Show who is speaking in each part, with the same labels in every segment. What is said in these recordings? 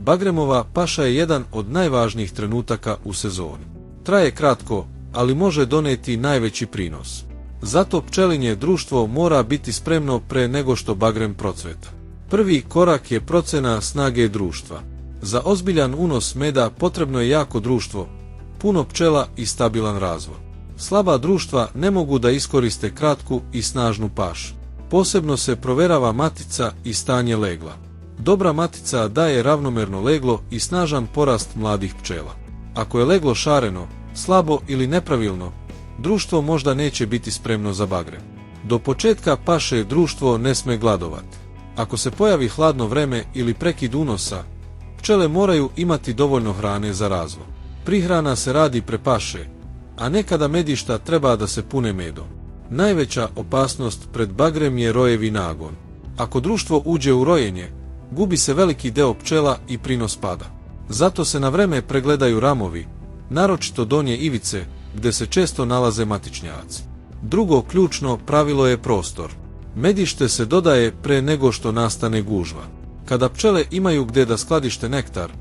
Speaker 1: Bagremova paša je jedan od najvažnijih trenutaka u sezoni. Traje kratko, ali može doneti najveći prinos. Zato pčelinje društvo mora biti spremno pre nego što bagrem procveta. Prvi korak je procena snage društva. Za ozbiljan unos meda potrebno je jako društvo, puno pčela i stabilan razvoj. Slaba društva ne mogu da iskoriste kratku i snažnu pašu. Posebno se proverava matica i stanje legla. Dobra matica daje ravnomerno leglo i snažan porast mladih pčela. Ako je leglo šareno, slabo ili nepravilno, društvo možda neće biti spremno za bagrem. Do početka paše društvo ne sme gladovati. Ako se pojavi hladno vreme ili prekid unosa, pčele moraju imati dovoljno hrane za razvoj. Prihrana se radi pre paše, a nekada medišta treba da se pune medom. Najveća opasnost pred bagrem je rojevi nagon. Ako društvo uđe u rojenje, gubi se veliki deo pčela i prinos pada. Zato se na vreme pregledaju ramovi, naročito donje ivice, gde se često nalaze matičnjaci. Drugo ključno pravilo je prostor. Medište se dodaje pre nego što nastane gužva. Kada pčele imaju gde da skladište nektar,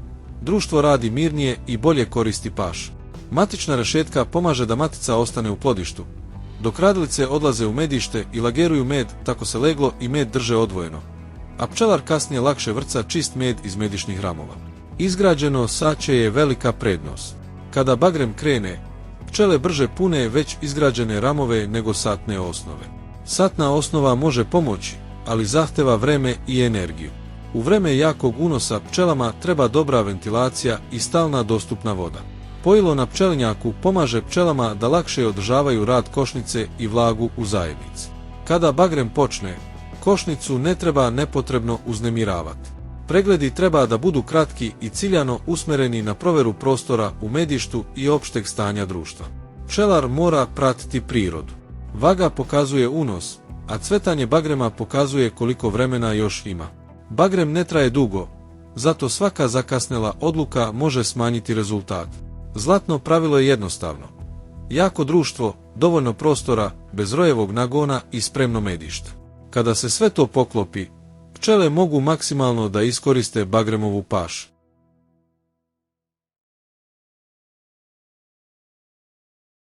Speaker 1: društvo radi mirnije i bolje koristi pašu. Matična rešetka pomaže da matica ostane u plodištu, dok radilice odlaze u medište i lageruju med, tako se leglo i med drže odvojeno, a pčelar kasnije lakše vrca čist med iz medišnih ramova. Izgrađeno saće je velika prednost. Kada bagrem krene, pčele brže pune već izgrađene ramove nego satne osnove. Satna osnova može pomoći, ali zahteva vreme i energiju. U vreme jakog unosa pčelama treba dobra ventilacija i stalna dostupna voda. Pojilo na pčelinjaku pomaže pčelama da lakše održavaju rad košnice i vlagu u zajednici. Kada bagrem počne, košnicu ne treba nepotrebno uznemiravati. Pregledi treba da budu kratki i ciljano usmereni na proveru prostora u medištu i opšteg stanja društva. Pčelar mora pratiti prirodu. Vaga pokazuje unos, a cvetanje bagrema pokazuje koliko vremena još ima. Bagrem ne traje dugo, zato svaka zakasnela odluka može smanjiti rezultat. Zlatno pravilo je jednostavno. Jako društvo, dovoljno prostora, bez rojevog nagona i spremno medište. Kada se sve to poklopi, pčele mogu maksimalno da iskoriste bagremovu pašu.